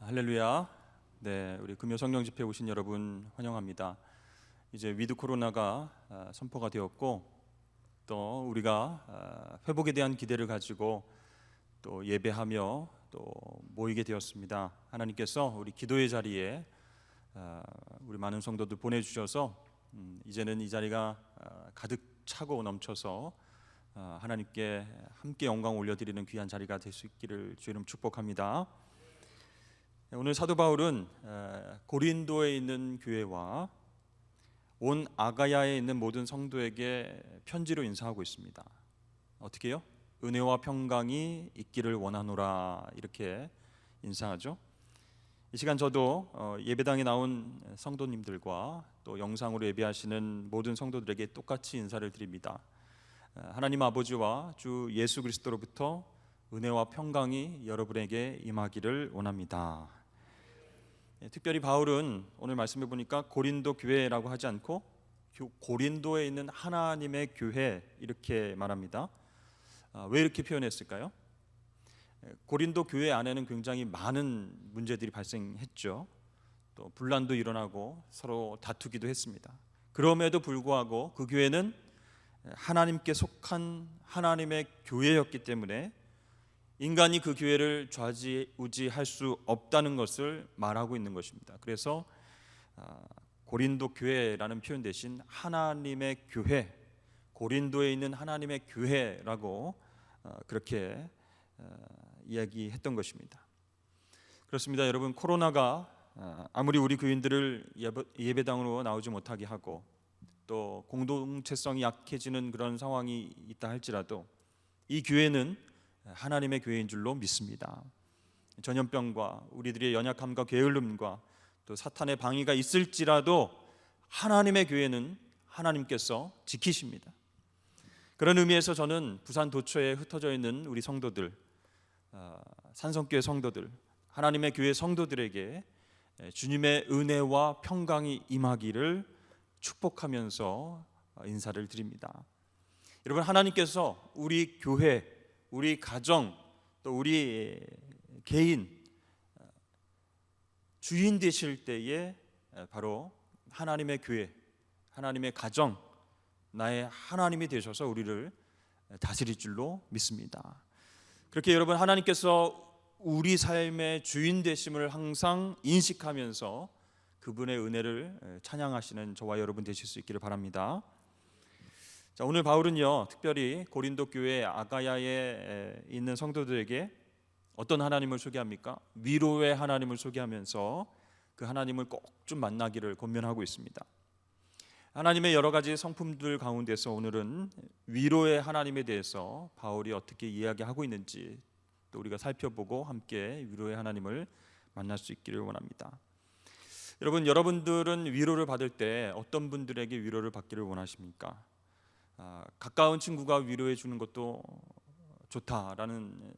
할렐루야. 네, 우리 금요 성령 집회 오신 여러분 환영합니다. 이제 위드 코로나가 선포가 되었고 또 우리가 회복에 대한 기대를 가지고 또 예배하며 또 모이게 되었습니다. 하나님께서 우리 기도의 자리에 우리 많은 성도들 보내주셔서 이제는 이 자리가 가득 차고 넘쳐서 하나님께 함께 영광 올려드리는 귀한 자리가 될 수 있기를 주의 이름 축복합니다. 오늘 사도 바울은 고린도에 있는 교회와 온 아가야에 있는 모든 성도에게 편지로 인사하고 있습니다. 어떻게요? 은혜와 평강이 있기를 원하노라, 이렇게 인사하죠. 이 시간 저도 예배당에 나온 성도님들과 또 영상으로 예배하시는 모든 성도들에게 똑같이 인사를 드립니다. 하나님 아버지와 주 예수 그리스도로부터 은혜와 평강이 여러분에게 임하기를 원합니다. 특별히 바울은 오늘 말씀해 보니까 고린도 교회라고 하지 않고 고린도에 있는 하나님의 교회, 이렇게 말합니다. 왜 이렇게 표현했을까요? 고린도 교회 안에는 굉장히 많은 문제들이 발생했죠. 또 분란도 일어나고 서로 다투기도 했습니다. 그럼에도 불구하고 그 교회는 하나님께 속한 하나님의 교회였기 때문에 인간이 그 교회를 좌지우지할 수 없다는 것을 말하고 있는 것입니다. 그래서 고린도 교회라는 표현 대신 하나님의 교회, 고린도에 있는 하나님의 교회라고 그렇게 이야기했던 것입니다. 그렇습니다. 여러분, 코로나가 아무리 우리 교인들을 예배당으로 나오지 못하게 하고 또 공동체성이 약해지는 그런 상황이 있다 할지라도 이 교회는 하나님의 교회인 줄로 믿습니다. 전염병과 우리들의 연약함과 게을름과 또 사탄의 방해가 있을지라도 하나님의 교회는 하나님께서 지키십니다. 그런 의미에서 저는 부산 도초에 흩어져 있는 우리 성도들, 산성교회 성도들, 하나님의 교회 성도들에게 주님의 은혜와 평강이 임하기를 축복하면서 인사를 드립니다. 여러분, 하나님께서 우리 교회, 우리 가정, 또 우리 개인 주인 되실 때에 바로 하나님의 교회, 하나님의 가정, 나의 하나님이 되셔서 우리를 다스릴 줄로 믿습니다. 그렇게 여러분, 하나님께서 우리 삶의 주인 되심을 항상 인식하면서 그분의 은혜를 찬양하시는 저와 여러분 되실 수 있기를 바랍니다. 자, 오늘 바울은요, 특별히 고린도 교회 아가야에 있는 성도들에게 어떤 하나님을 소개합니까? 위로의 하나님을 소개하면서 그 하나님을 꼭 좀 만나기를 권면하고 있습니다. 하나님의 여러 가지 성품들 가운데서 오늘은 위로의 하나님에 대해서 바울이 어떻게 이야기하고 있는지 또 우리가 살펴보고 함께 위로의 하나님을 만날 수 있기를 원합니다. 여러분들은 위로를 받을 때 어떤 분들에게 위로를 받기를 원하십니까? 가까운 친구가 위로해 주는 것도 좋다라는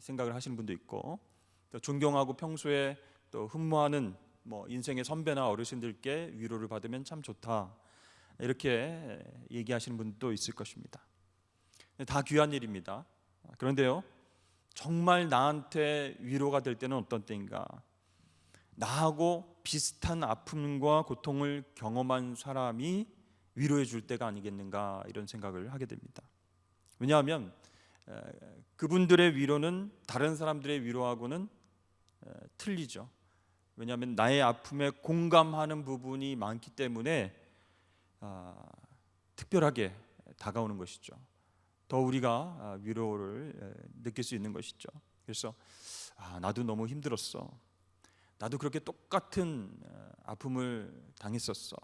생각을 하시는 분도 있고, 또 존경하고 평소에 또 흠모하는 인생의 선배나 어르신들께 위로를 받으면 참 좋다, 이렇게 얘기하시는 분도 있을 것입니다. 다 귀한 일입니다. 그런데요, 정말 나한테 위로가 될 때는 어떤 때인가? 나하고 비슷한 아픔과 고통을 경험한 사람이 위로해 줄 때가 아니겠는가, 이런 생각을 하게 됩니다. 왜냐하면 그분들의 위로는 다른 사람들의 위로하고는 틀리죠. 왜냐하면 나의 아픔에 공감하는 부분이 많기 때문에 특별하게 다가오는 것이죠. 더 우리가 위로를 느낄 수 있는 것이죠. 그래서 나도 너무 힘들었어, 나도 그렇게 똑같은 아픔을 당했었어,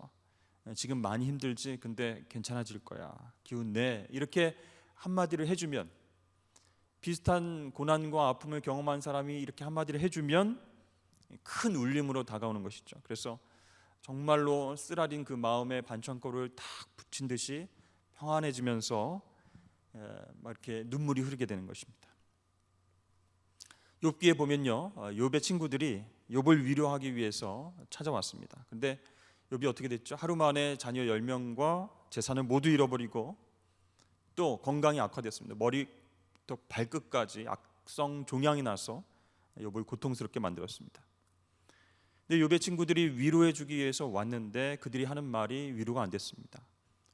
지금 많이 힘들지? 근데 괜찮아질 거야, 기운 내, 이렇게 한마디를 해주면, 비슷한 고난과 아픔을 경험한 사람이 이렇게 한마디를 해주면 큰 울림으로 다가오는 것이죠. 그래서 정말로 쓰라린 그 마음에 반창고를 탁 붙인 듯이 평안해지면서 이렇게 눈물이 흐르게 되는 것입니다. 욥기에 보면요, 욥의 친구들이 욥을 위로하기 위해서 찾아왔습니다. 근데 욥이 어떻게 됐죠? 하루 만에 자녀 10명과 재산을 모두 잃어버리고 또 건강이 악화됐습니다. 머리부터 발끝까지 악성 종양이 나서 욥을 고통스럽게 만들었습니다. 근데 욥의 친구들이 위로해 주기 위해서 왔는데 그들이 하는 말이 위로가 안 됐습니다.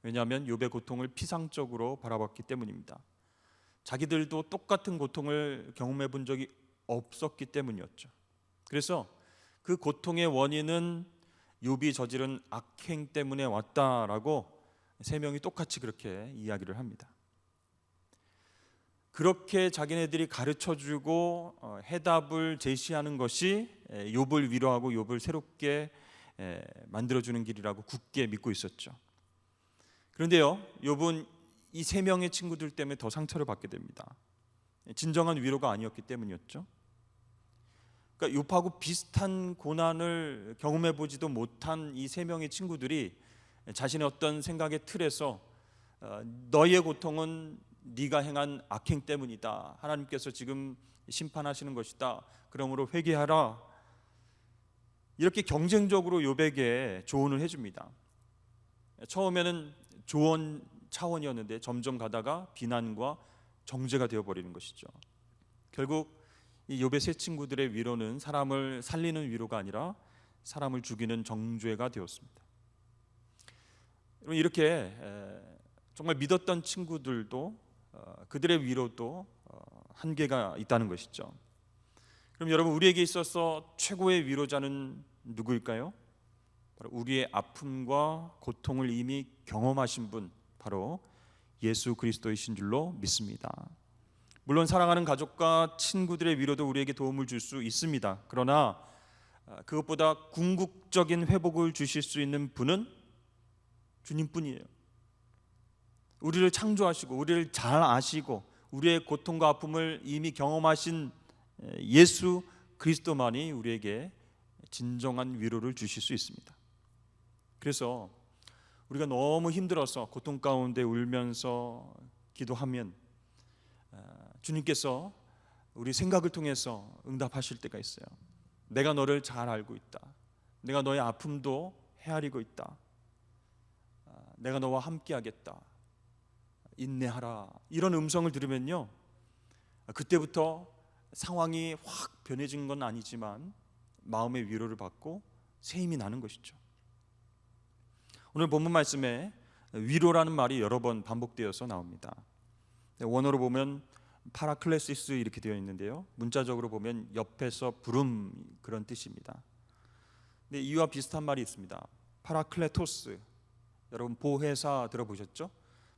왜냐하면 욥의 고통을 피상적으로 바라봤기 때문입니다. 자기들도 똑같은 고통을 경험해 본 적이 없었기 때문이었죠. 그래서 그 고통의 원인은 욥이 저지른 악행 때문에 왔다라고 세 명이 똑같이 그렇게 이야기를 합니다. 그렇게 자기네들이 가르쳐주고 해답을 제시하는 것이 욥을 위로하고 욥을 새롭게 만들어주는 길이라고 굳게 믿고 있었죠. 그런데요, 욥은 이 세 명의 친구들 때문에 더 상처를 받게 됩니다. 진정한 위로가 아니었기 때문이었죠. 그러니까 욥하고 비슷한 고난을 경험해 보지도 못한 이 세 명의 친구들이 자신의 어떤 생각의 틀에서 너희의 고통은 네가 행한 악행 때문이다. 하나님께서 지금 심판하시는 것이다. 그러므로 회개하라. 이렇게 경쟁적으로 욥에게 조언을 해줍니다. 처음에는 조언 차원이었는데 점점 가다가 비난과 정죄가 되어버리는 것이죠. 결국 이 욥의 세 친구들의 위로는 사람을 살리는 위로가 아니라 사람을 죽이는 정죄가 되었습니다. 이렇게 정말 믿었던 친구들도 그들의 위로도 한계가 있다는 것이죠. 그럼 여러분, 우리에게 있어서 최고의 위로자는 누구일까요? 바로 우리의 아픔과 고통을 이미 경험하신 분, 바로 예수 그리스도이신 줄로 믿습니다. 물론 사랑하는 가족과 친구들의 위로도 우리에게 도움을 줄 수 있습니다. 그러나 그것보다 궁극적인 회복을 주실 수 있는 분은 주님뿐이에요. 우리를 창조하시고 우리를 잘 아시고 우리의 고통과 아픔을 이미 경험하신 예수 그리스도만이 우리에게 진정한 위로를 주실 수 있습니다. 그래서 우리가 너무 힘들어서 고통 가운데 울면서 기도하면 주님께서 우리 생각을 통해서 응답하실 때가 있어요. 내가 너를 잘 알고 있다. 내가 너의 아픔도 헤아리고 있다. 내가 너와 함께하겠다. 인내하라. 이런 음성을 들으면요, 그때부터 상황이 확 변해진 건 아니지만 마음의 위로를 받고 새 힘이 나는 것이죠. 오늘 본문 말씀에 위로라는 말이 여러 번 반복되어서 나옵니다. 원어로 보면 파라클레시스 이렇게 되어 있는데요, 문자적으로 보면 옆에서 부름, 그런 뜻입니다. 근데 이와 비슷한 말이 있습니다. 파라클레토스. 여러분 보혜사 들어보셨죠?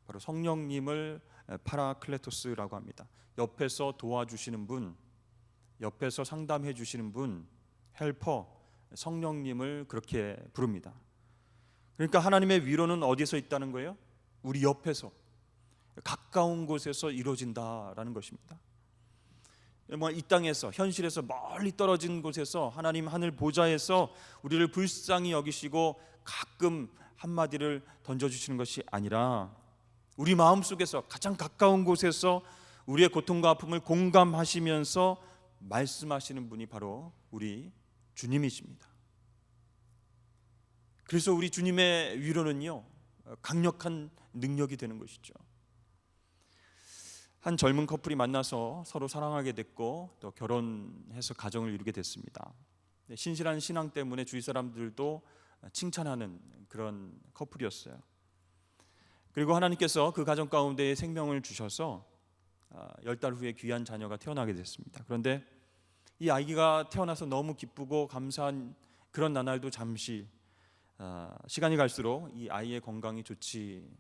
바로 성령님을 파라클레토스라고 합니다. 옆에서 도와주시는 분, 옆에서 상담해 주시는 분, 헬퍼, 성령님을 그렇게 부릅니다. 그러니까 하나님의 위로는 어디서 있다는 거예요? 우리 옆에서, 가까운 곳에서 이루어진다라는 것입니다. 이 땅에서, 현실에서 멀리 떨어진 곳에서 하나님 하늘 보좌에서 우리를 불쌍히 여기시고 가끔 한마디를 던져주시는 것이 아니라 우리 마음속에서 가장 가까운 곳에서 우리의 고통과 아픔을 공감하시면서 말씀하시는 분이 바로 우리 주님이십니다. 그래서 우리 주님의 위로는요, 강력한 능력이 되는 것이죠. 한 젊은 커플이 만나서 서로 사랑하게 됐고 또 결혼해서 가정을 이루게 됐습니다. 신실한 신앙 때문에 주위 사람들도 칭찬하는 그런 커플이었어요. 그리고 하나님께서 그 가정 가운데 생명을 주셔서 10달 후에 귀한 자녀가 태어나게 됐습니다. 그런데 이 아이가 태어나서 너무 기쁘고 감사한 그런 나날도 잠시 시간이 갈수록 이 아이의 건강이 좋지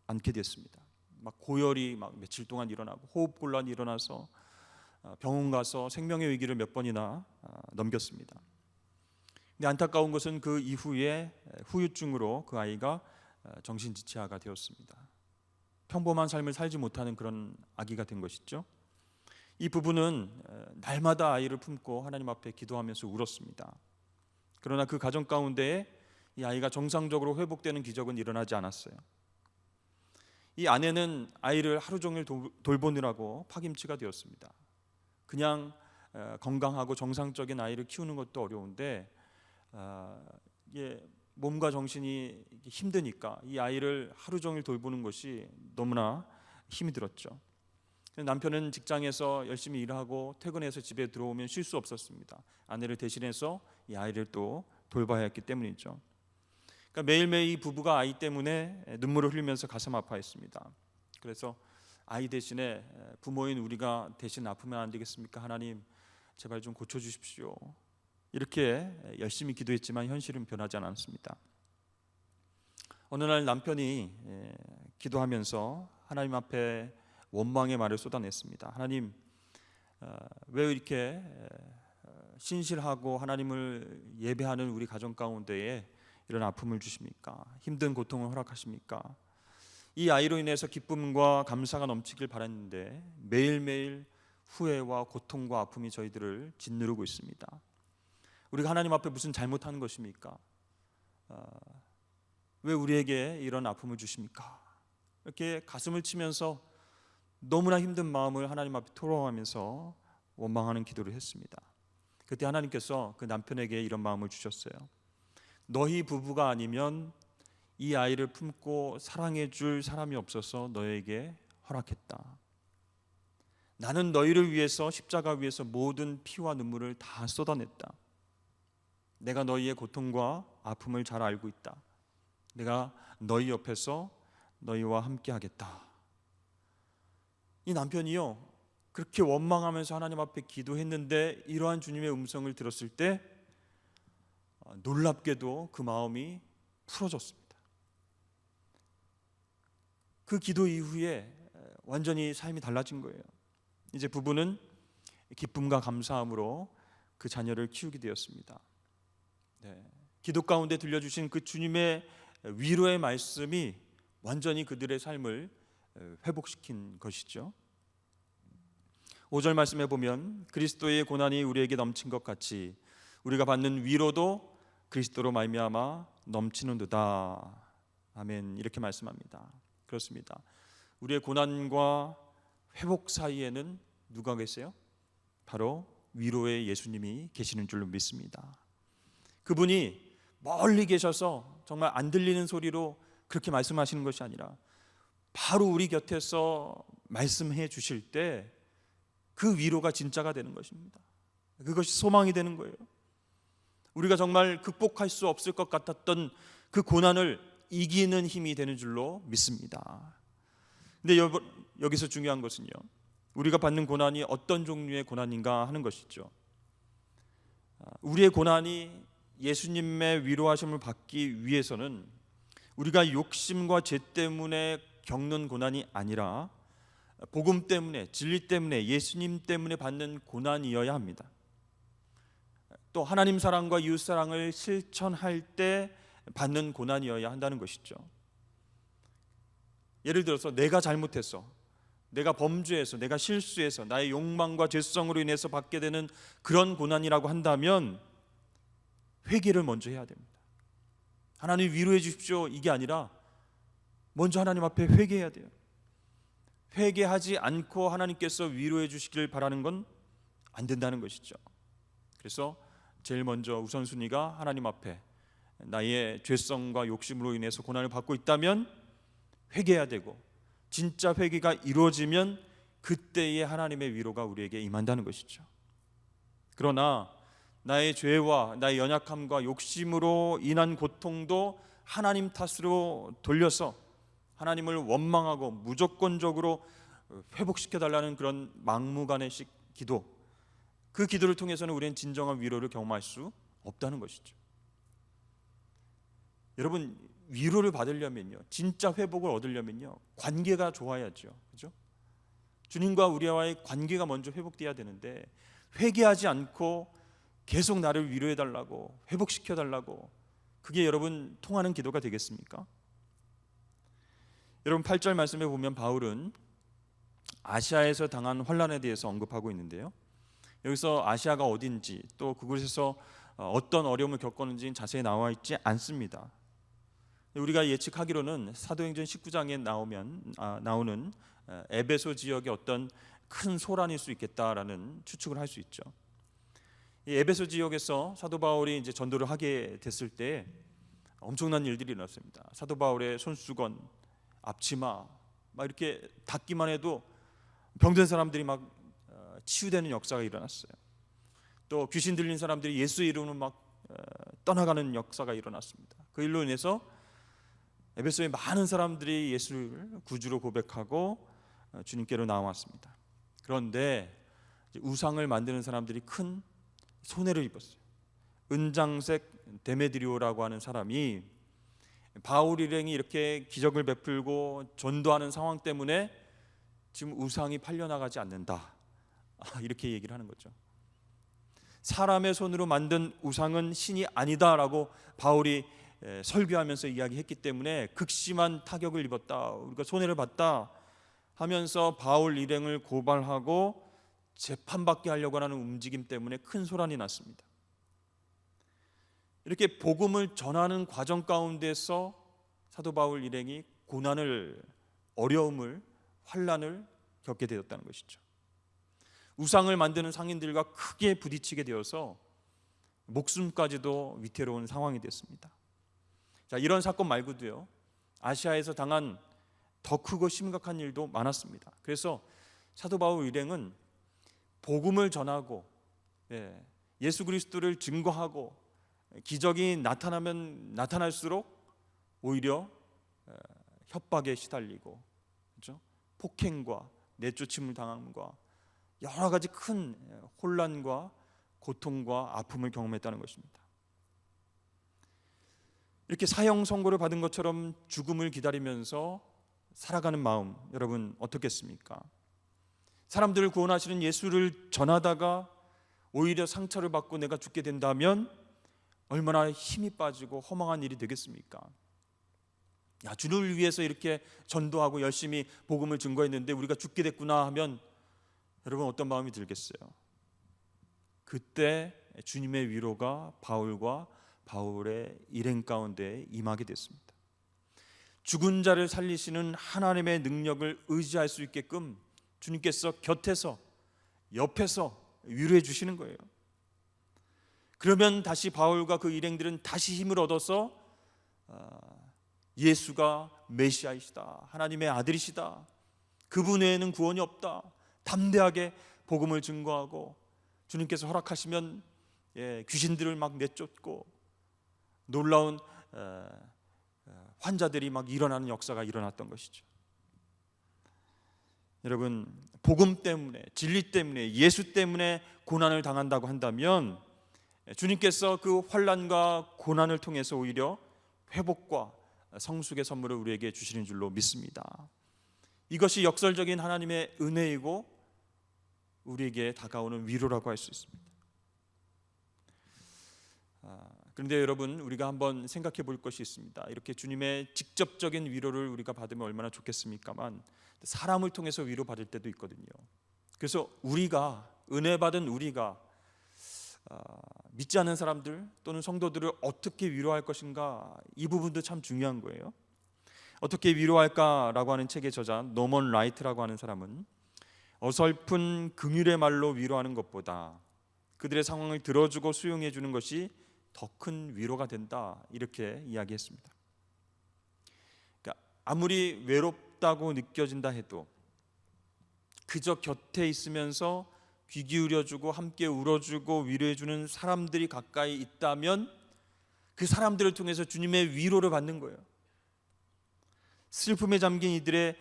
않게 됐습니다. 막 고열이 막 며칠 동안 일어나고 호흡곤란이 일어나서 병원 가서 생명의 위기를 몇 번이나 넘겼습니다. 근데 안타까운 것은 그 이후에 후유증으로 그 아이가 정신지체아가 되었습니다. 평범한 삶을 살지 못하는 그런 아기가 된 것이죠. 이 부부는 날마다 아이를 품고 하나님 앞에 기도하면서 울었습니다. 그러나 그 가정 가운데 이 아이가 정상적으로 회복되는 기적은 일어나지 않았어요. 이 아내는 아이를 하루 종일 돌보느라고 파김치가 되었습니다. 그냥 건강하고 정상적인 아이를 키우는 것도 어려운데 몸과 정신이 힘드니까 이 아이를 하루 종일 돌보는 것이 너무나 힘이 들었죠. 남편은 직장에서 열심히 일하고 퇴근해서 집에 들어오면 쉴 수 없었습니다. 아내를 대신해서 이 아이를 또 돌봐야 했기 때문이죠. 그러니까 매일매일 이 부부가 아이 때문에 눈물을 흘리면서 가슴 아파했습니다. 그래서 아이 대신에 부모인 우리가 대신 아프면 안 되겠습니까? 하나님 제발 좀 고쳐주십시오. 이렇게 열심히 기도했지만 현실은 변하지 않았습니다. 어느 날 남편이 기도하면서 하나님 앞에 원망의 말을 쏟아냈습니다. 하나님 왜 이렇게 신실하고 하나님을 예배하는 우리 가정 가운데에 이런 아픔을 주십니까? 힘든 고통을 허락하십니까? 이 아이로 인해서 기쁨과 감사가 넘치길 바랐는데 매일매일 후회와 고통과 아픔이 저희들을 짓누르고 있습니다. 우리가 하나님 앞에 무슨 잘못한 것입니까? 왜 우리에게 이런 아픔을 주십니까? 이렇게 가슴을 치면서 너무나 힘든 마음을 하나님 앞에 토로하면서 원망하는 기도를 했습니다. 그때 하나님께서 그 남편에게 이런 마음을 주셨어요. 너희 부부가 아니면 이 아이를 품고 사랑해 줄 사람이 없어서 너에게 허락했다. 나는 너희를 위해서 십자가 위에서 모든 피와 눈물을 다 쏟아냈다. 내가 너희의 고통과 아픔을 잘 알고 있다. 내가 너희 옆에서 너희와 함께 하겠다. 이 남편이요 그렇게 원망하면서 하나님 앞에 기도했는데 이러한 주님의 음성을 들었을 때 놀랍게도 그 마음이 풀어졌습니다. 그 기도 이후에 완전히 삶이 달라진 거예요. 이제 부부는 기쁨과 감사함으로 그 자녀를 키우게 되었습니다. 기도 가운데 들려주신 그 주님의 위로의 말씀이 완전히 그들의 삶을 회복시킨 것이죠. 5절 말씀에 보면 그리스도의 고난이 우리에게 넘친 것 같이 우리가 받는 위로도 그리스도로 말미암아 넘치는도다. 아멘. 이렇게 말씀합니다. 그렇습니다. 우리의 고난과 회복 사이에는 누가 계세요? 바로 위로의 예수님이 계시는 줄로 믿습니다. 그분이 멀리 계셔서 정말 안 들리는 소리로 그렇게 말씀하시는 것이 아니라 바로 우리 곁에서 말씀해 주실 때 그 위로가 진짜가 되는 것입니다. 그것이 소망이 되는 거예요. 우리가 정말 극복할 수 없을 것 같았던 그 고난을 이기는 힘이 되는 줄로 믿습니다. 근데 여기서 중요한 것은요, 우리가 받는 고난이 어떤 종류의 고난인가 하는 것이죠. 우리의 고난이 예수님의 위로하심을 받기 위해서는 우리가 욕심과 죄 때문에 겪는 고난이 아니라 복음 때문에, 진리 때문에, 예수님 때문에 받는 고난이어야 합니다. 또 하나님 사랑과 이웃 사랑을 실천할 때 받는 고난이어야 한다는 것이죠. 예를 들어서 내가 잘못해서, 내가 범죄해서, 내가 실수해서 나의 욕망과 죄성으로 인해서 받게 되는 그런 고난이라고 한다면 회개를 먼저 해야 됩니다. 하나님 위로해 주십시오 이게 아니라 먼저 하나님 앞에 회개해야 돼요. 회개하지 않고 하나님께서 위로해 주시길 바라는 건 안 된다는 것이죠. 그래서 제일 먼저 우선순위가 하나님 앞에 나의 죄성과 욕심으로 인해서 고난을 받고 있다면 회개해야 되고, 진짜 회개가 이루어지면 그때의 하나님의 위로가 우리에게 임한다는 것이죠. 그러나 나의 죄와 나의 연약함과 욕심으로 인한 고통도 하나님 탓으로 돌려서 하나님을 원망하고 무조건적으로 회복시켜달라는 그런 막무가내 기도, 그 기도를 통해서는 우리는 진정한 위로를 경험할 수 없다는 것이죠. 여러분, 위로를 받으려면요, 진짜 회복을 얻으려면요, 관계가 좋아야죠. 그죠? 주님과 우리와의 관계가 먼저 회복돼야 되는데 회개하지 않고 계속 나를 위로해 달라고, 회복시켜 달라고, 그게 여러분 통하는 기도가 되겠습니까? 여러분 8절 말씀에 보면 바울은 아시아에서 당한 환난에 대해서 언급하고 있는데요, 여기서 아시아가 어딘지 또 그곳에서 어떤 어려움을 겪었는지는 자세히 나와 있지 않습니다. 우리가 예측하기로는 사도행전 19장에 나오는 에베소 지역의 어떤 큰 소란일 수 있겠다라는 추측을 할 수 있죠. 이 에베소 지역에서 사도 바울이 이제 전도를 하게 됐을 때 엄청난 일들이 일어났습니다. 사도 바울의 손수건, 앞치마 막 이렇게 닿기만 해도 병든 사람들이 막 치유되는 역사가 일어났어요. 또 귀신 들린 사람들이 예수의 이름으로 막 떠나가는 역사가 일어났습니다. 그 일로 인해서 에베소에 많은 사람들이 예수를 구주로 고백하고 주님께로 나왔습니다. 그런데 우상을 만드는 사람들이 큰 손해를 입었어요. 은장색 데메드리오라고 하는 사람이 바울 일행이 이렇게 기적을 베풀고 전도하는 상황 때문에 지금 우상이 팔려나가지 않는다, 이렇게 얘기를 하는 거죠. 사람의 손으로 만든 우상은 신이 아니다라고 바울이 설교하면서 이야기했기 때문에 극심한 타격을 입었다, 우리가 손해를 봤다 하면서 바울 일행을 고발하고 재판받게 하려고 하는 움직임 때문에 큰 소란이 났습니다. 이렇게 복음을 전하는 과정 가운데서 사도 바울 일행이 고난을, 어려움을, 환난을 겪게 되었다는 것이죠. 우상을 만드는 상인들과 크게 부딪히게 되어서 목숨까지도 위태로운 상황이 됐습니다. 자, 이런 사건 말고도요, 아시아에서 당한 더 크고 심각한 일도 많았습니다. 그래서 사도 바울 일행은 복음을 전하고 예수 그리스도를 증거하고 기적이 나타나면 나타날수록 오히려 협박에 시달리고, 그렇죠? 폭행과 내쫓임을 당함과 여러 가지 큰 혼란과 고통과 아픔을 경험했다는 것입니다. 이렇게 사형 선고를 받은 것처럼 죽음을 기다리면서 살아가는 마음, 여러분 어떻겠습니까? 사람들을 구원하시는 예수를 전하다가 오히려 상처를 받고 내가 죽게 된다면 얼마나 힘이 빠지고 허망한 일이 되겠습니까? 주를 위해서 이렇게 전도하고 열심히 복음을 증거했는데 우리가 죽게 됐구나 하면 여러분 어떤 마음이 들겠어요? 그때 주님의 위로가 바울과 바울의 일행 가운데 임하게 됐습니다. 죽은 자를 살리시는 하나님의 능력을 의지할 수 있게끔 주님께서 곁에서, 옆에서 위로해 주시는 거예요. 그러면 다시 바울과 그 일행들은 다시 힘을 얻어서 예수가 메시아이시다, 하나님의 아들이시다, 그분 외에는 구원이 없다, 담대하게 복음을 증거하고 주님께서 허락하시면 귀신들을 막 내쫓고 놀라운 환자들이 막 일어나는 역사가 일어났던 것이죠. 여러분, 복음 때문에, 진리 때문에, 예수 때문에 고난을 당한다고 한다면 주님께서 그 환난과 고난을 통해서 오히려 회복과 성숙의 선물을 우리에게 주시는 줄로 믿습니다. 이것이 역설적인 하나님의 은혜이고 우리에게 다가오는 위로라고 할 수 있습니다. 그런데 여러분, 우리가 한번 생각해 볼 것이 있습니다. 이렇게 주님의 직접적인 위로를 우리가 받으면 얼마나 좋겠습니까만 사람을 통해서 위로받을 때도 있거든요. 그래서 우리가, 은혜 받은 우리가 믿지 않는 사람들 또는 성도들을 어떻게 위로할 것인가, 이 부분도 참 중요한 거예요. 어떻게 위로할까라고 하는 책의 저자 노먼 라이트라고 하는 사람은 어설픈 긍휼의 말로 위로하는 것보다 그들의 상황을 들어주고 수용해 주는 것이 더 큰 위로가 된다, 이렇게 이야기했습니다. 그러니까 아무리 외롭다고 느껴진다 해도 그저 곁에 있으면서 귀 기울여주고 함께 울어주고 위로해주는 사람들이 가까이 있다면 그 사람들을 통해서 주님의 위로를 받는 거예요. 슬픔에 잠긴 이들의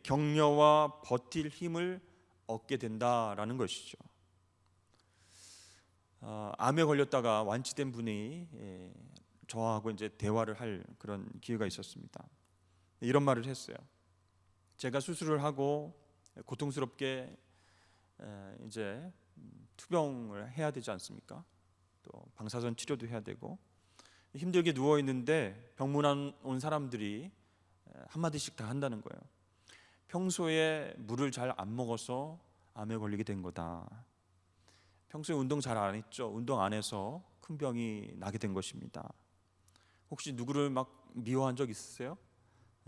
격려와 버틸 힘을 얻게 된다라는 것이죠. 암에 걸렸다가 완치된 분이 저하고 이제 대화를 할 그런 기회가 있었습니다. 이런 말을 했어요. 제가 수술을 하고 고통스럽게 이제 투병을 해야 되지 않습니까? 또 방사선 치료도 해야 되고 힘들게 누워 있는데 병문안 온 사람들이 한마디씩 다 한다는 거예요. 평소에 물을 잘 안 먹어서 암에 걸리게 된 거다. 평소에 운동 잘 안 했죠. 운동 안 해서 큰 병이 나게 된 것입니다. 혹시 누구를 막 미워한 적 있으세요?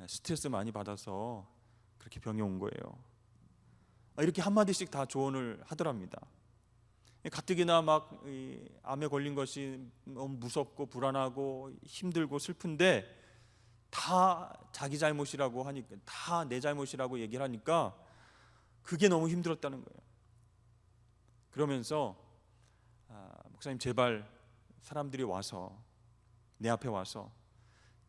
스트레스 많이 받아서 그렇게 병이 온 거예요. 이렇게 한마디씩 다 조언을 하더랍니다. 가뜩이나 막 암에 걸린 것이 너무 무섭고 불안하고 힘들고 슬픈데 다 자기 잘못이라고 하니까, 다 내 잘못이라고 얘기를 하니까 그게 너무 힘들었다는 거예요. 그러면서 목사님 제발 사람들이 와서 내 앞에 와서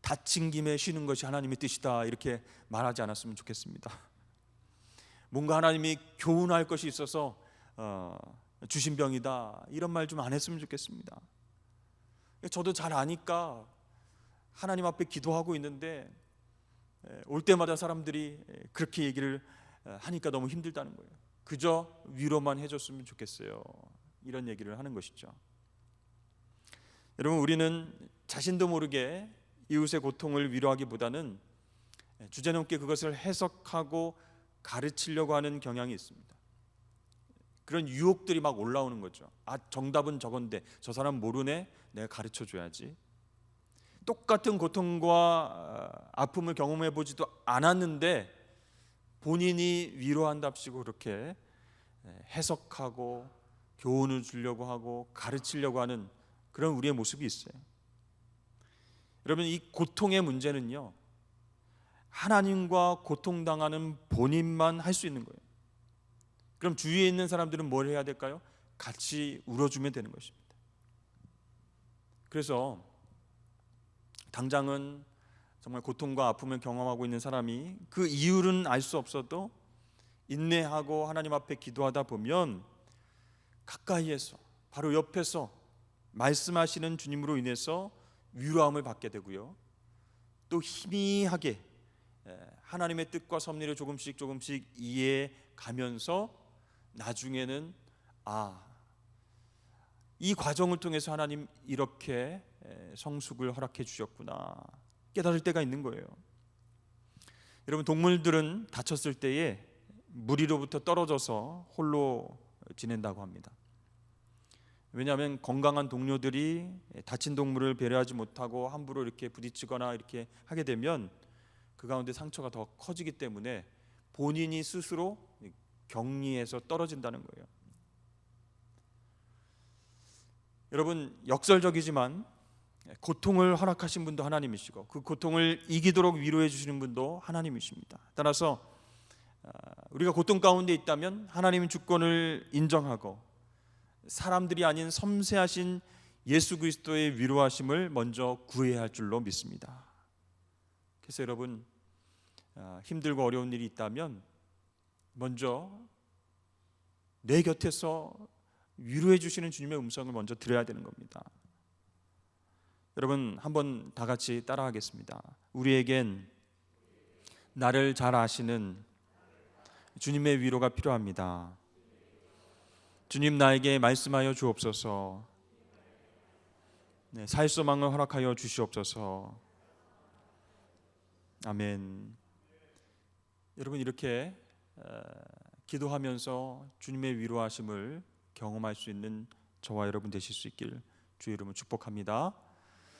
다친 김에 쉬는 것이 하나님의 뜻이다 이렇게 말하지 않았으면 좋겠습니다. 뭔가 하나님이 교훈할 것이 있어서 주신 병이다 이런 말 좀 안 했으면 좋겠습니다. 저도 잘 아니까 하나님 앞에 기도하고 있는데 올 때마다 사람들이 그렇게 얘기를 하니까 너무 힘들다는 거예요. 그저 위로만 해줬으면 좋겠어요. 이런 얘기를 하는 것이죠. 여러분, 우리는 자신도 모르게 이웃의 고통을 위로하기보다는 주제넘게 그것을 해석하고 가르치려고 하는 경향이 있습니다. 그런 유혹들이 막 올라오는 거죠. 정답은 저건데 저 사람 모르네, 내가 가르쳐 줘야지. 똑같은 고통과 아픔을 경험해 보지도 않았는데 본인이 위로한답시고 그렇게 해석하고 교훈을 주려고 하고 가르치려고 하는 그런 우리의 모습이 있어요. 여러분, 이 고통의 문제는요, 하나님과 고통당하는 본인만 할 수 있는 거예요. 그럼 주위에 있는 사람들은 뭘 해야 될까요? 같이 울어주면 되는 것입니다. 그래서 당장은 정말 고통과 아픔을 경험하고 있는 사람이 그 이유는 알 수 없어도 인내하고 하나님 앞에 기도하다 보면 가까이에서 바로 옆에서 말씀하시는 주님으로 인해서 위로함을 받게 되고요, 또 희미하게 하나님의 뜻과 섭리를 조금씩 이해해 가면서 나중에는 이 과정을 통해서 하나님 이렇게 성숙을 허락해 주셨구나 깨달을 때가 있는 거예요. 여러분, 동물들은 다쳤을 때에 무리로부터 떨어져서 홀로 지낸다고 합니다. 왜냐하면 건강한 동료들이 다친 동물을 배려하지 못하고 함부로 이렇게 부딪히거나 이렇게 하게 되면 그 가운데 상처가 더 커지기 때문에 본인이 스스로 격리해서 떨어진다는 거예요. 여러분, 역설적이지만 고통을 허락하신 분도 하나님이시고 그 고통을 이기도록 위로해 주시는 분도 하나님이십니다. 따라서 우리가 고통 가운데 있다면 하나님의 주권을 인정하고 사람들이 아닌 섬세하신 예수 그리스도의 위로하심을 먼저 구해야 할 줄로 믿습니다. 그래서 여러분, 힘들고 어려운 일이 있다면 먼저 내 곁에서 위로해 주시는 주님의 음성을 먼저 들어야 되는 겁니다. 여러분, 한번 다 같이 따라하겠습니다. 우리에겐 나를 잘 아시는 주님의 위로가 필요합니다. 주님, 나에게 말씀하여 주옵소서. 사일소망을 허락하여 주시옵소서. 아멘. 여러분, 이렇게 기도하면서 주님의 위로하심을 경험할 수 있는 저와 여러분 되실 수 있길 주의 이름으로 축복합니다.